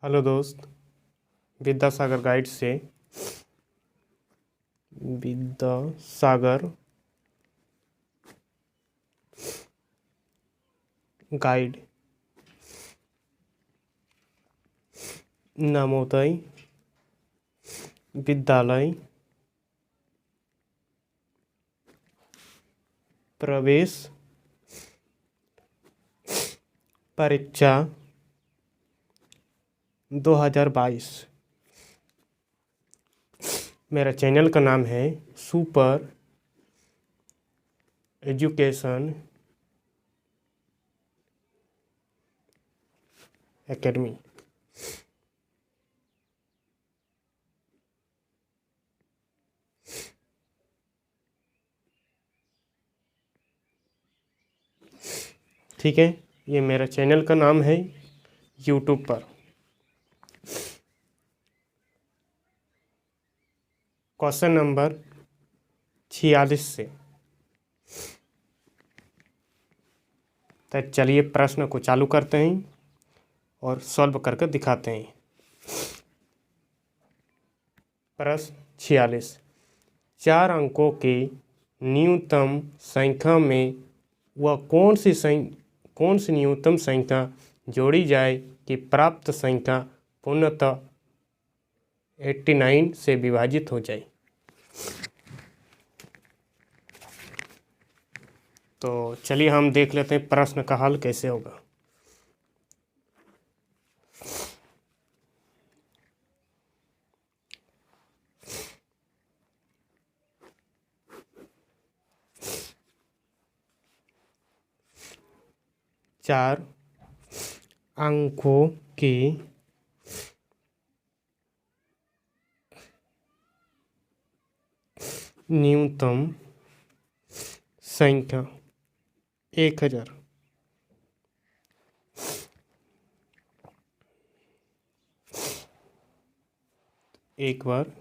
Hello दोस्त। Vidyasagar guide से Vidyasagar guide Navodaya Vidyalaya प्रवेश परीक्षा 2022। मेरा चैनल का नाम है सुपर एजुकेशन एकेडमी। ठीक है, ये मेरा चैनल का नाम है यूट्यूब पर। क्वेश्चन नंबर 46 से। तो चलिए प्रश्न को चालू करते हैं और सॉल्व करके दिखाते हैं। प्रश्न 46। 4 अंकों की न्यूनतम संख्या में वह कौन सी न्यूनतम संख्या जोड़ी जाए कि प्राप्त संख्या पूर्णतः 89 से विभाजित हो जाए। तो चलिए हम देख लेते हैं प्रश्न का हल कैसे होगा। चार अंकों की न्यूनतम संख्या 1000। एक बार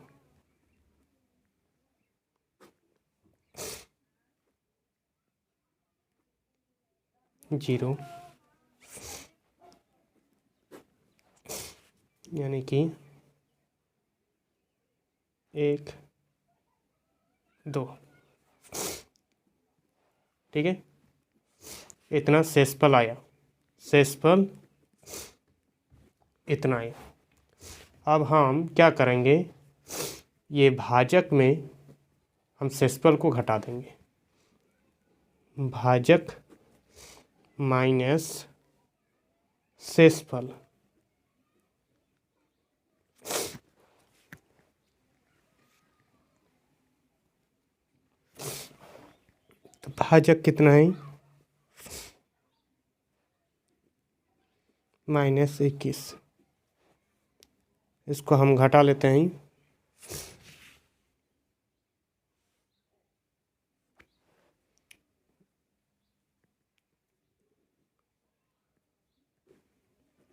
जीरो यानी कि 1 2। ठीक है, इतना शेषफल आया। शेषफल इतना आया। अब हम क्या करेंगे, ये भाजक में हम शेषफल को घटा देंगे। भाजक माइनस शेषफल। तो भाजक कितना है, -21। इसको हम घटा लेते हैं।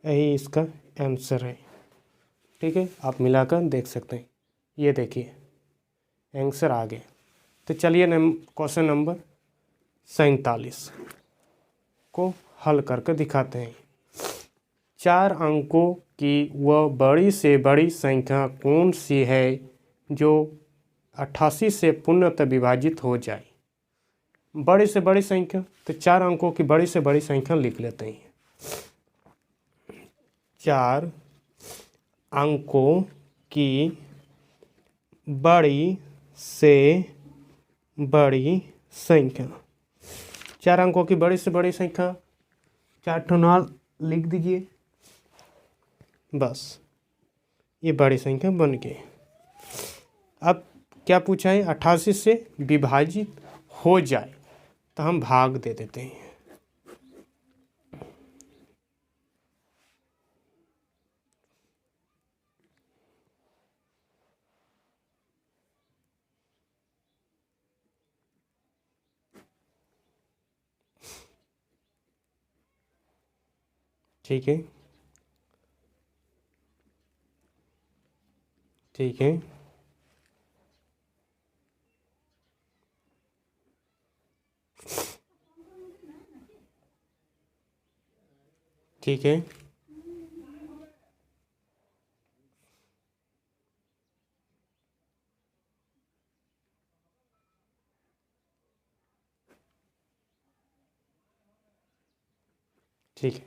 यही इसका आंसर है। ठीक है, आप मिलाकर देख सकते हैं। ये देखिए आंसर आ गया। तो चलिए क्वेश्चन नंबर 47 को हल करके दिखाते हैं। 4 अंकों की वह बड़ी से बड़ी संख्या कौन सी है जो 88 से पूर्णतः विभाजित हो जाए। बड़ी से बड़ी संख्या, तो 4 अंकों की बड़ी से बड़ी संख्या लिख लेते हैं। 4 अंकों की बड़ी से बड़ी संख्या। 4 अंकों की बड़ी से बड़ी संख्या 4 ठो नाम लिख दीजिए, बस ये बड़ी संख्या बन गई। अब क्या पूछा है, 88 से विभाजित हो जाए, तो हम भाग दे देते हैं। ठीक है, ठीक है, ठीक है। ठीक है,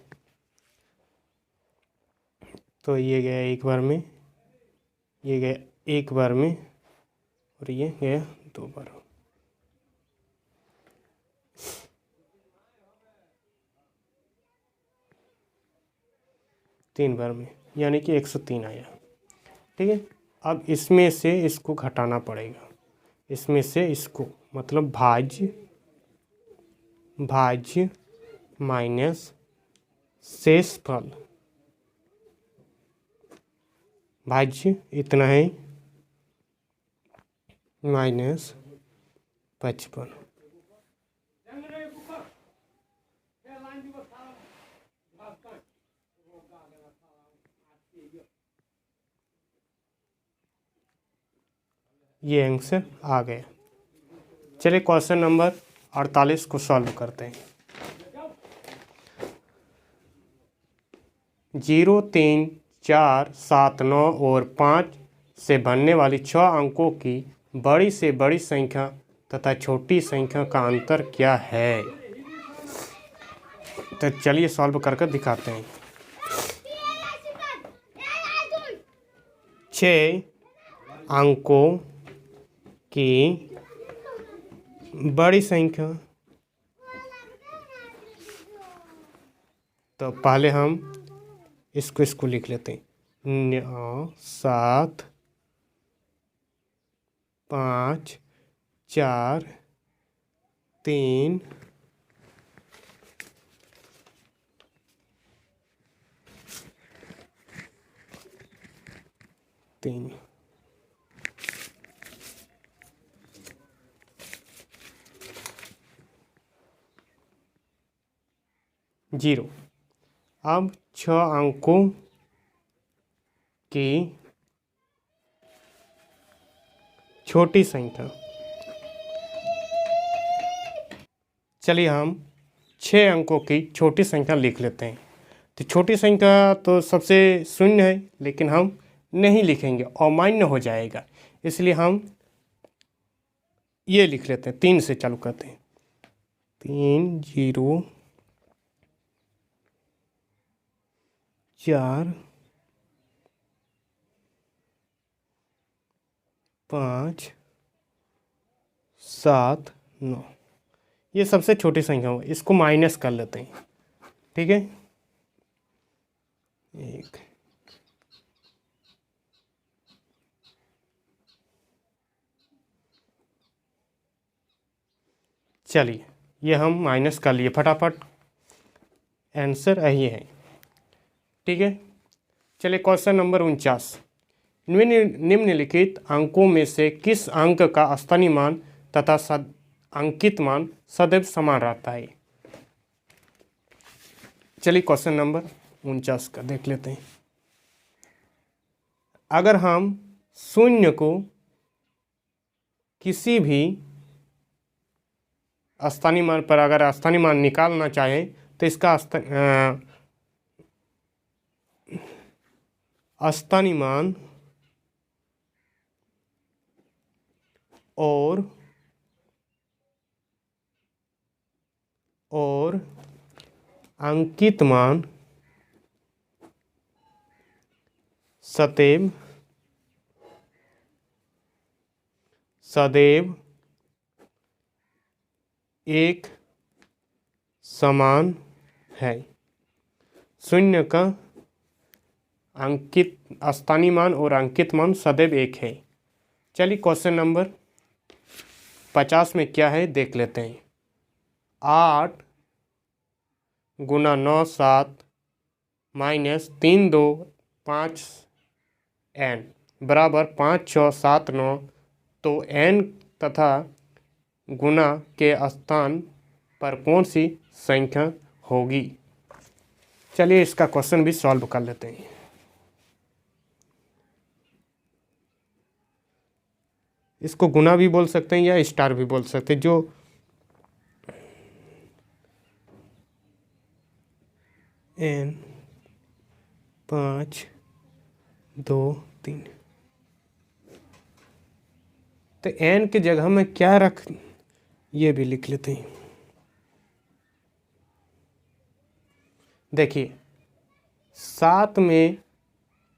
तो ये गया एक बार में, ये गया एक बार में, और ये गया 2 बार में। तीन बार में, यानी कि 103 आया। ठीक है, अब इसमें से इसको घटाना पड़ेगा, इसमें से इसको, मतलब भाज्य माइनस शेषफल, भाज्य इतना है माइनस 55। ये आंसर आ गया। चलिए क्वेश्चन नंबर 48 को सॉल्व करते हैं। 0, 3, 4, 7, 9 और 5 से बनने वाली 6 अंकों की बड़ी से बड़ी संख्या तथा छोटी संख्या का अंतर क्या है? तो चलिए सॉल्व करके दिखाते हैं। 6 अंकों की बड़ी संख्या, तो पहले हम इसको लिख लेते हैं। 9, 7, 5, 4, 3, 3। जीरो। अब 6 अंकों की छोटी संख्या, चलिए हम 6 अंकों की छोटी संख्या लिख लेते हैं। तो छोटी संख्या तो सबसे शून्य है, लेकिन हम नहीं लिखेंगे, अमान्य हो जाएगा, इसलिए हम ये लिख लेते हैं। 3 से चालू करते हैं। 3, 0, 4, 5, 7, 9। ये सबसे छोटी संख्या हो, इसको माइनस कर लेते हैं। ठीक है, 1, चलिए ये हम माइनस कर लिए फटाफट, आंसर यही है। ठीक है, चलिए क्वेश्चन नंबर 49। निम्नलिखित अंकों में से किस अंक का स्थानीय मान तथा अंकित मान सदैव समान रहता है? चलिए क्वेश्चन नंबर 49 का देख लेते हैं। अगर हम शून्य को किसी भी स्थानीय मान पर अगर स्थानीय मान निकालना चाहें तो इसका स्थानीय मान और अंकित मान सदैव एक समान है। शून्य का अंकित स्थानीय मान और अंकित मान सदैव एक है। चलिए क्वेश्चन नंबर 50 में क्या है देख लेते हैं। 8 गुना 9, 7 माइनस 3, 2, 5 n बराबर 5, 6, 7, 9। तो n तथा गुना के स्थान पर कौन सी संख्या होगी? चलिए इसका क्वेश्चन भी सॉल्व कर लेते हैं। इसको गुना भी बोल सकते हैं या स्टार भी बोल सकते हैं, जो n 5, 2, 3। तो n की जगह में क्या रख, ये भी लिख लेते हैं। देखिए 7 में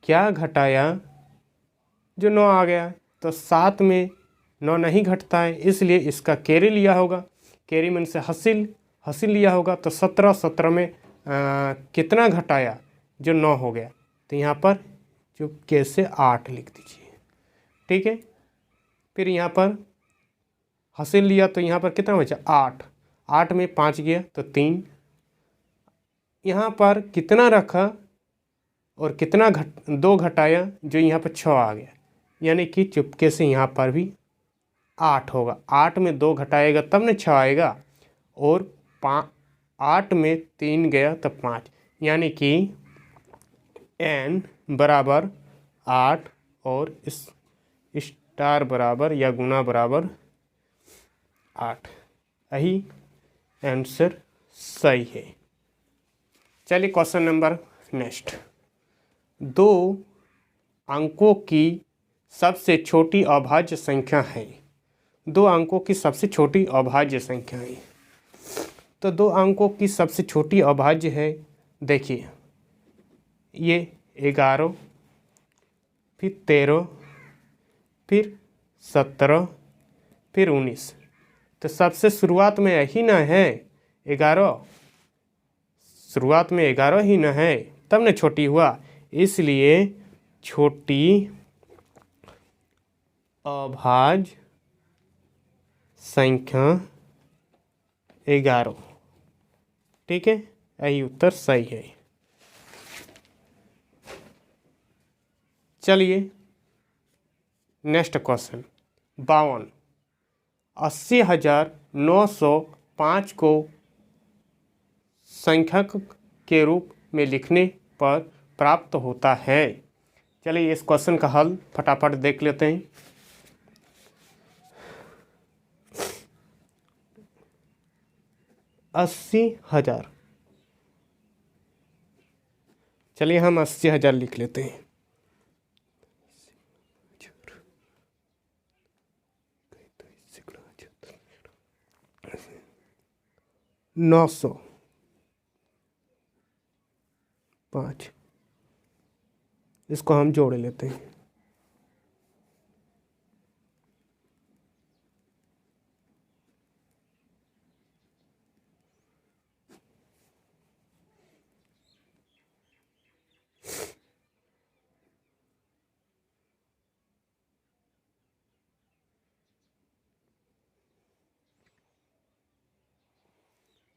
क्या घटाया, जो 9 आ गया। तो 7 में 9 नहीं घटता है, इसलिए इसका कैरी लिया होगा। कैरी में से हासिल हासिल लिया होगा। तो 17 में कितना घटाया, जो 9 हो गया। तो यहाँ पर जो कैसे 8 लिख दीजिए। ठीक है, फिर यहाँ पर हासिल लिया तो यहाँ पर कितना बचा 8। 8 में 5 गया तो 3। यहाँ पर कितना रखा और कितना 2 घटाया, जो यहाँ पर 6 आ गया। यानी कि चुपके से यहाँ पर भी 8 होगा। 8 में 2 घटाएगा तब न 6 आएगा। और 8 में 3 गया तो 5। यानी कि n बराबर 8 और इस स्टार बराबर या गुना बराबर 8। यही आंसर सही है। चलिए क्वेश्चन नंबर नेक्स्ट। 2 अंकों की सबसे छोटी अभाज्य संख्या है। 2 अंकों की सबसे छोटी अभाज्य संख्या है। तो 2 अंकों की सबसे छोटी अभाज्य है, देखिए ये 11, फिर 13, फिर 17, फिर 19। तो सबसे शुरुआत में यही ना है 11, शुरुआत में 11 ही ना है, तब ना छोटी हुआ। इसलिए छोटी अभाज्य संख्या 11। ठीक है, यही उत्तर सही है। चलिए नेक्स्ट क्वेश्चन। 52 80,905 को संख्यक के रूप में लिखने पर प्राप्त होता है। चलिए इस क्वेश्चन का हल फटाफट देख लेते हैं। अस्सी हजार, चलिए हम 80,000 लिख लेते हैं। 905, इसको हम जोड़ लेते हैं।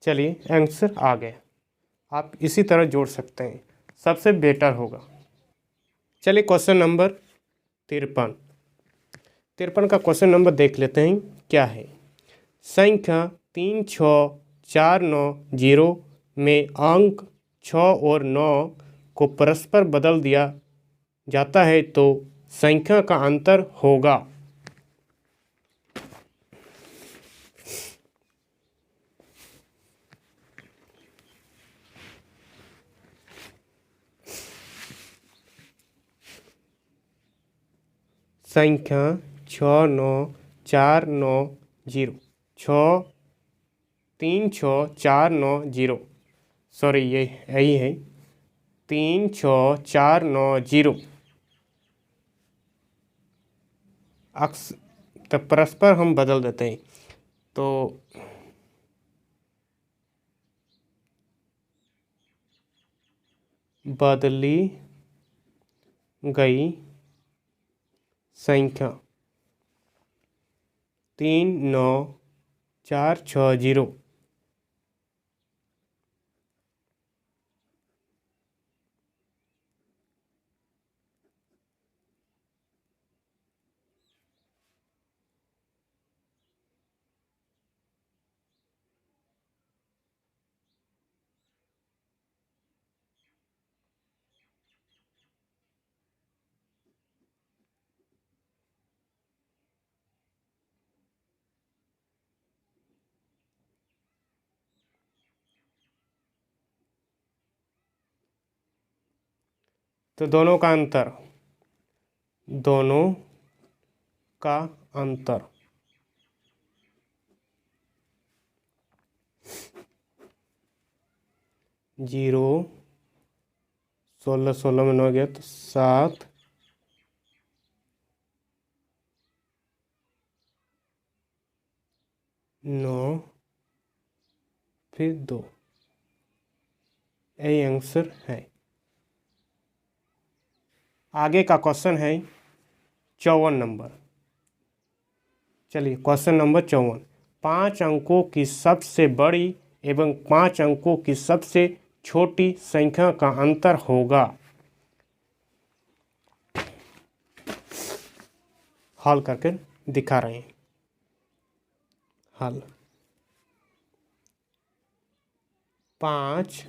चलिए आंसर आ गया। आप इसी तरह जोड़ सकते हैं, सबसे बेटर होगा। चलिए क्वेश्चन नंबर 53। 53 का क्वेश्चन नंबर देख लेते हैं क्या है। संख्या 36490 में अंक 6 और 9 को परस्पर बदल दिया जाता है तो संख्या का अंतर होगा। संख्या 69490, 36490, सॉरी ये यही है 36490। अक्स तो परस्पर हम बदल देते हैं तो बदली गई संख्या 39460। तो दोनों का अंतर जीरो, 16 16 में 9 गया तो 7, 9, फिर 2। यही आंसर है। आगे का क्वेश्चन है 54 नंबर। चलिए क्वेश्चन नंबर 54। 5 अंकों की सबसे बड़ी एवं 5 अंकों की सबसे छोटी संख्या का अंतर होगा। हल करके दिखा रहे हैं। हल 5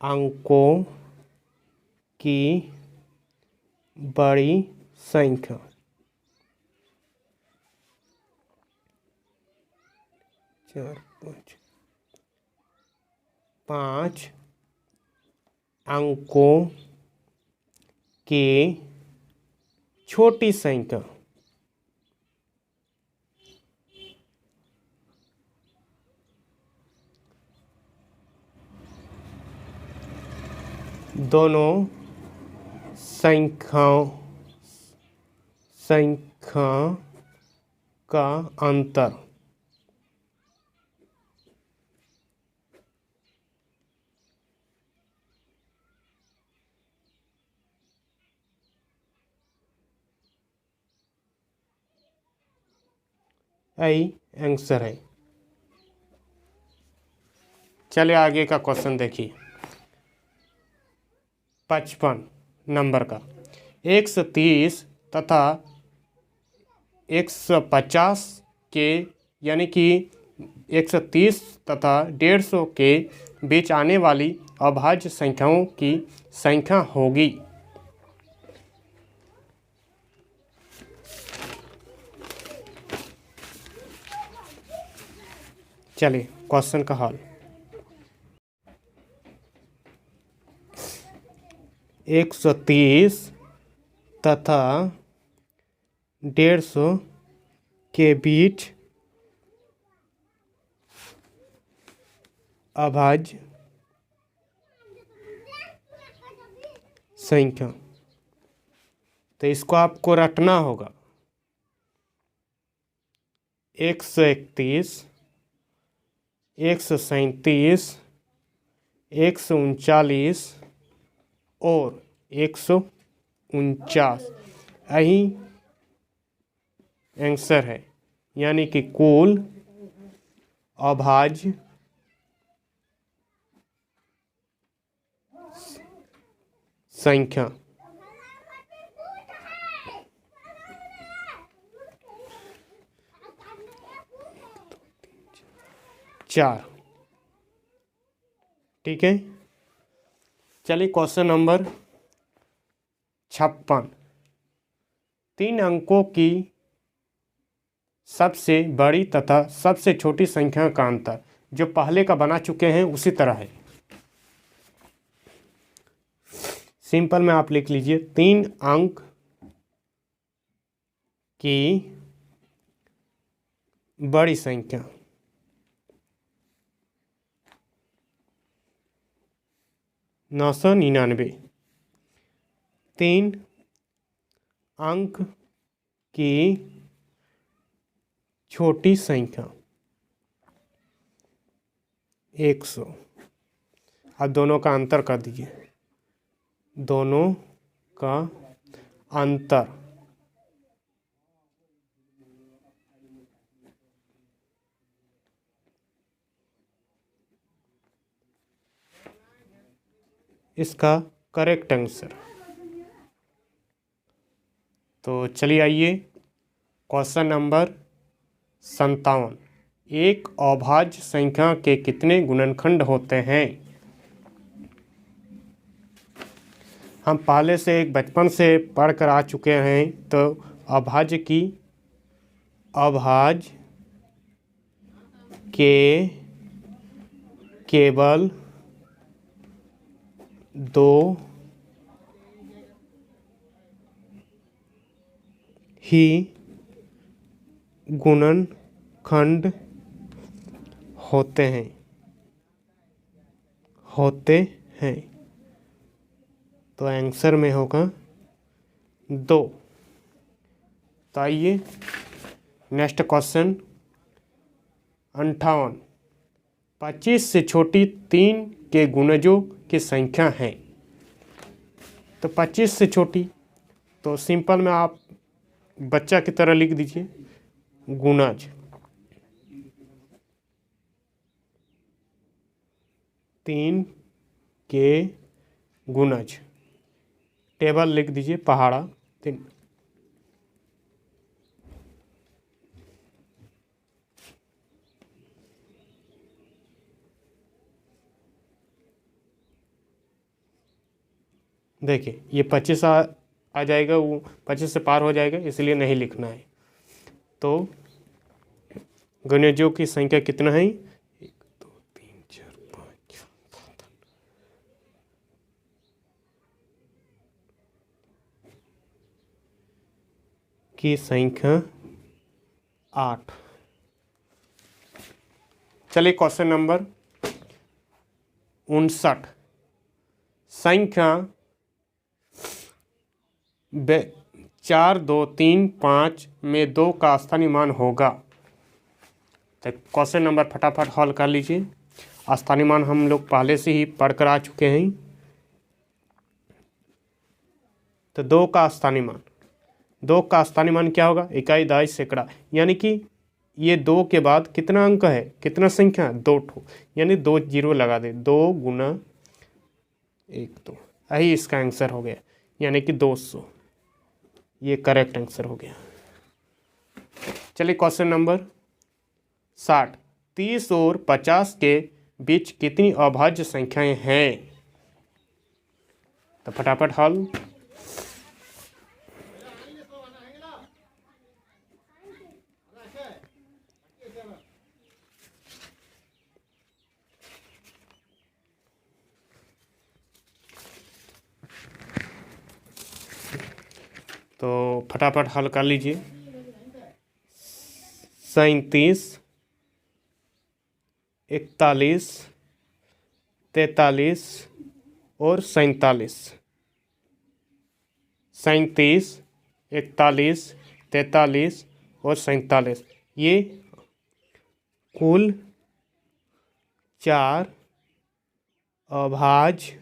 अंकों की बड़ी संख्या 4 5 5 अंकों की छोटी संख्या दोनों संख्या का अंतर यही आंसर है। चलिए आगे का क्वेश्चन देखिए 55 नंबर का। 130 तथा 150 के यानी कि 130 तथा 150 के बीच आने वाली अभाज्य संख्याओं की संख्या होगी। चलिए क्वेश्चन का हल 130 तथा 150 के बीच अभाज्य संख्या, तो इसको आपको रटना होगा। 131, 137, 139 और 149 यही आंसर है। यानी कि कुल अभाज्य संख्या चार। ठीक है। चलिए क्वेश्चन नंबर 56। 3 अंकों की सबसे बड़ी तथा सबसे छोटी संख्या का अंतर, जो पहले का बना चुके हैं उसी तरह है। सिंपल में आप लिख लीजिए 3 अंक की बड़ी संख्या 999। 3 अंक की छोटी संख्या 100। अब दोनों का अंतर कर दीजिए। दोनों का अंतर इसका करेक्ट आंसर। तो चलिए आइए क्वेश्चन नंबर 57। एक अभाज्य संख्या के कितने गुणनखंड होते हैं? हम पहले से एक बचपन से पढ़ कर आ चुके हैं। तो अभाज्य के केवल 2 ही गुणनखंड होते हैं। तो आंसर में होगा 2। तो आइए नेक्स्ट क्वेश्चन 58। 25 से छोटी 3 के गुणजों की संख्या है। तो 25 से छोटी, तो सिंपल में आप बच्चा की तरह लिख दीजिए गुणज। 3 के गुणज, टेबल लिख दीजिए पहाड़ा 3। देखिए ये 25 आ जाएगा, वो 25 से पार हो जाएगा, इसलिए नहीं लिखना है। तो गुणजों की संख्या कितना है? 1 2 3 4 5 6 7 की संख्या 8। चलिए क्वेश्चन नंबर 59। संख्या 4 2 3 5 में 2 का स्थानीय मान होगा। तो क्वेश्चन नंबर फटाफट हल कर लीजिए। स्थानीय मान हम लोग पहले से ही पढ़ कर आ चुके हैं। तो 2 का स्थानीय मान, 2 का स्थानीय मान क्या होगा? इकाई दहाई सैकड़ा। यानी कि ये 2 के बाद कितना अंक है, कितना संख्या? 2 ठो, यानी 2 जीरो लगा दे। 2 गुना 1 2, यही इसका आंसर हो गया, यानी कि 200। ये करेक्ट आंसर हो गया। चलिए क्वेश्चन नंबर 60। 30 और 50 के बीच कितनी अभाज्य संख्याएं हैं? तो फटाफट हल। तो फटाफट हल कर लीजिए। 37 41 43 और 47। 37 41 43 और 47, ये कुल 4 अभाज्य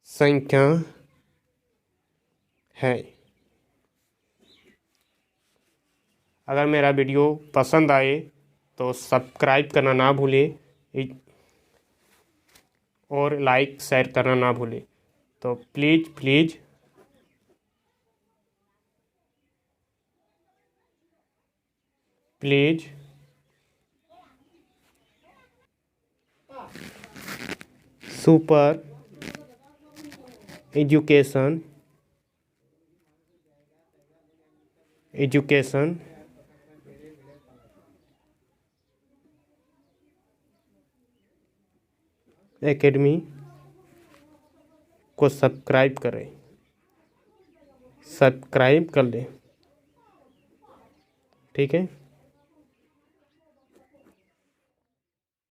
संख्या है। अगर मेरा वीडियो पसंद आए तो सब्सक्राइब करना ना भूलें और लाइक शेयर करना ना भूलें। तो please please please super education academy को सब्सक्राइब करें, सब्सक्राइब कर लें। ठीक है।